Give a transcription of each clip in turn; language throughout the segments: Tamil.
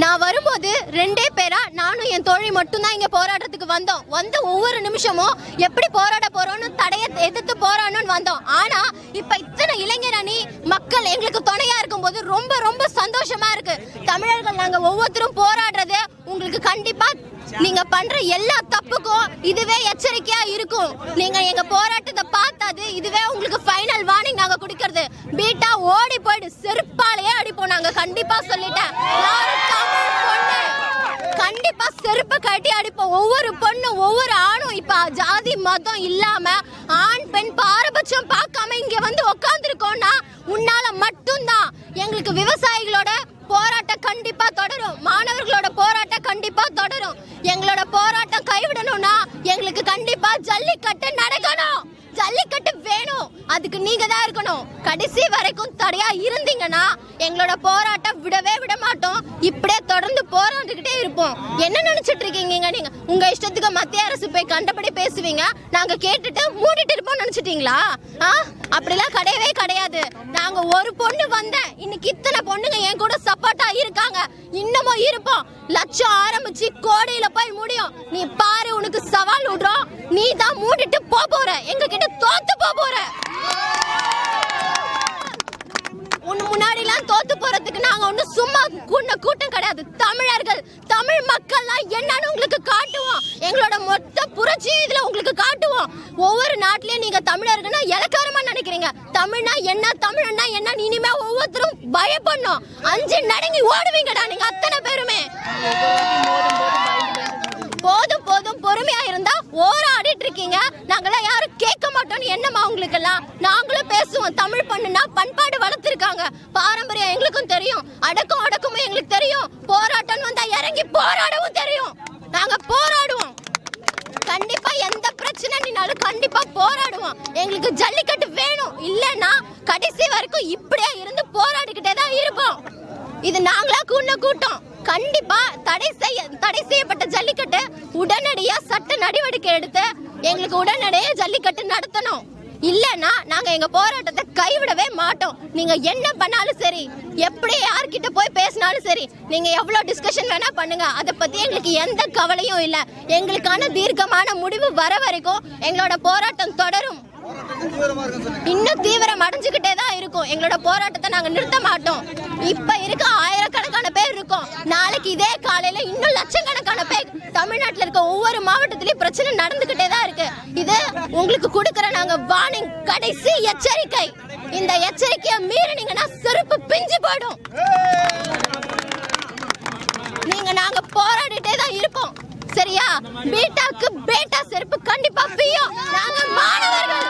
நான் வரும்போது 2 பேரா நானும் என் தோழி மட்டும்தான் இங்க போராட்டத்துக்கு வந்தோம். வந்து ஒவ்வொரு நிமிஷமும் எப்படி போராட போறோம்னு தடையை எதிர்த்து போராடணும்னு வந்தோம். ஆனா இப்ப இத்தனை இளைஞர் அணி மக்கள் எங்களுக்கு துணையா இருக்கும்போது ரொம்ப ரொம்ப சந்தோஷமா இருக்கு. தமிழர்கள் நாங்க ஒவ்வொருத்தரும் போராடுறது உங்களுக்கு கண்டிப்பா நீங்க பண்ற எல்லா தப்புக்கும் இதுவே எச்சரிக்கையா இருக்கும். நீங்க எங்க போராட்டத்தை பார்த்தாது இதுவே உங்களுக்கு ஃபைனல் வார்னிங் நாங்க குடிக்கிறது. பீட்டா ஓடி போயிடு, செருப்பாலேயே அடிப்போம். நாங்க கண்டிப்பா சொல்லிட்டேன், கண்டிப்பா செருப்பு கட்டி அடிப்போம். ஒவ்வொரு பொண்ணும் ஒவ்வொரு ஆணும் இப்ப ஜாதி மதம் இல்லாம ஆண் பெண் பாரபட்சம் பார்க்காம இங்க வந்து உட்கார்ந்துருக்கோம்னா உன்னால மட்டும்தான். எங்களுக்கு விவசாயிகளோட போராட்டம் கண்டிப்பா தொடரும், மாணவர்களோட போராட்டம் கண்டிப்பா தொடரும். எங்களோட போராட்டம் கைவிடணும்னா எங்களுக்கு கண்டிப்பா ஜல்லிக்கட்டு நடக்கணும், ஜல்லிக்கட்டு வேணும். அதுக்கு நீங்க தான் இருக்கணும். கடைசி வரைக்கும் தடையா இருந்தீங்கன்னா எங்களோட போராட்டம் விடவே விட மாட்டோம். இப்படியே தொடர்ந்து போராடிக்கிட்டே இருப்போம். என்ன நினைச்சிட்டு இருக்கீங்க நீங்க? உங்க இஷ்டத்துக்கு மத்திய அரசு போய் கண்டபடி பேசுவீங்க, நாங்க கேட்டுட்டு மூடிட்டு இருப்போம் நினைச்சிட்டீங்களா? அப்படிலாம் கிடையவே கிடையாது. நாங்க ஒரு பொண்ணு வந்தேன், இன்னைக்கு இத்தனை பொண்ணுங்க என் கூட சப்போர்ட்டா இருக்காங்க, இன்னமும் இருப்போம். லட்சம் ஆரம்பிச்சு கோடியில போய் முடியும். நீ பாரு, உனக்கு சவால் விடுறோம், நீ தான் மூடிட்டு போற, எங்க கிட்ட தோத்து போற. முன்னாடிலாம் தோத்து போறதுக்கு நாங்க ஒண்ணு சும்மா கூட்டம் கிடையாது. தமிழர்கள், தமிழ் மக்கள்லாம் என்னன்னு உங்களுக்கு காட்டுவோம். எங்களோட மொத்த புரட்சியும் இதுல உங்களுக்கு காட்டுவோம். ஒவ்வொரு நாட்டிலயும் நீங்க தமிழர்கள்னா இலக்காரமா நினைக்கிறீங்க. தமிழ்னா என்ன, தமிழ்னா என்ன, இனிமே ஒவ்வொருத்தரும் பயப்படணும். 5 நடுங்கி ஓடுவீங்கடா நீங்க அத்தனை பேருமே. போதும் போதும், பொறுமையா இருந்தா ஓராடிட்டு இருக்கீங்க. நாங்களாம் யாரும் கேட்க மாட்டோம்னு என்னமா உங்களுக்கு எல்லாம்? நாங்களும் பேசுவோம். தமிழ் பண்ணுனா பண்பாடு வளர்த்திருக்காங்க, பாரம்பரியம் எங்களுக்கும் தெரியும், அடக்கமும் எங்களுக்கு தெரியும். போராட்டம் வந்தா இறங்கி போராடவும் தெரியும். நாங்க போராடுவோம், கண்டிப்பா எந்த பிரச்சனைனாலும் கண்டிப்பா போராடுவோம். எங்களுக்கு ஜல்லிக்கட்டு வேணும், இல்லன்னா கடைசி வரைக்கும் இப்படியே இருந்து போராடிக்கிட்டே தான் இருப்போம். இது நாங்களா கூட்டம். கண்டிப்பா தடை செய்யப்பட்ட ஜல்லிக்கட்டு உடனடியா சட்ட நடவடிக்கை எடுத்து எங்களுக்கு உடனடியே ஜல்லிக்கட்டு நடத்தணும். இல்லன்னா நாங்க எங்க போராட்டத்தை கைவிடவே மாட்டோம். நீங்க என்ன பண்ணாலும் சரி, எப்படி யார்கிட்ட போய் பேசினாலும் சரி, நீங்க எவ்வளவு டிஸ்கஷன் வேணா பண்ணுங்க, அதை பத்தி எங்களுக்கு எந்த கவலையும் இல்ல. எங்களுக்கான தீர்க்கமான முடிவு வர வரைக்கும் எங்களோட போராட்டம் தொடரும். இன்னும் தீவிரம் அடைஞ்சுக்கிட்டே தான் இருக்கும். எங்களோட போராட்டத்தை நாங்க நிறுத்த மாட்டோம். இப்ப இருக்க ஆயிரக்கணக்கான பேர் இருக்கோம், நாளைக்கு இதே காலையில இன்னும் லட்சக்கணக்கான பேர் தமிழ்நாட்டுல இருக்க ஒவ்வொரு மாவட்டத்திலயும் பிரச்சனை நடந்துகிட்டே தான் இருக்கு. இது உங்களுக்கு கொடுக்கிற நாங்க வார்னிங், கடைசி எச்சரிக்கை. இந்த எச்சரிக்கையை மீறினீங்கன்னா செருப்பு பிஞ்சு போயிடும். நாங்க போராடிட்டே தான் இருப்போம், சரியா? பீட்டாக்கு பேட்டா செருப்பு கண்டிப்பா பியும். நாங்க மாணவர்கள்,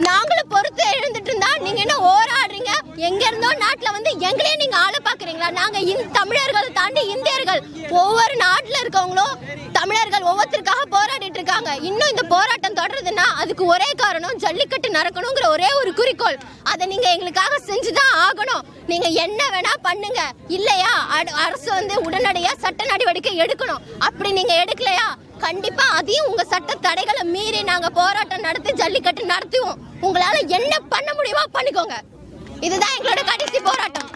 நாங்களும் பொறுத்து எழுந்துட்டு இருந்தா நீங்க என்ன ஓராடுறீங்க? எங்க இருந்தோ நாட்டுல வந்து எங்களையே நீங்க ஆள பாக்குறீங்களா? நாங்க தமிழர்கள் தாண்டி இந்தியர்கள், ஒவ்வொரு நாட்டுல இருக்கவங்களும் தமிழர்கள் ஒவ்வொருத்தருக்காக போராடிட்டு இருக்காங்க. இன்னும் இந்த போராட்டம் தொடருதுன்னா அதுக்கு ஒரே காரணம், ஜல்லிக்கட்டு நடக்கணுங்கிற ஒரே ஒரு குறிக்கோள். அதை நீங்க எங்களுக்காக செஞ்சுதான் ஆகணும். நீங்க என்ன வேணா பண்ணுங்க, இல்லையா அரசு வந்து உடனடியா சட்ட நடவடிக்கை எடுக்கணும். அப்படி நீங்க எடுக்கலையா கண்டிப்பா அதையும் உங்க சட்ட தடைகளை மீறி நாங்க போராட்டம் நடத்தி ஜல்லிக்கட்டு நடத்துவோம். உங்களால என்ன பண்ண முடியுமோ பண்ணிக்கோங்க. இதுதான் எங்களோட கடைசி போராட்டம்.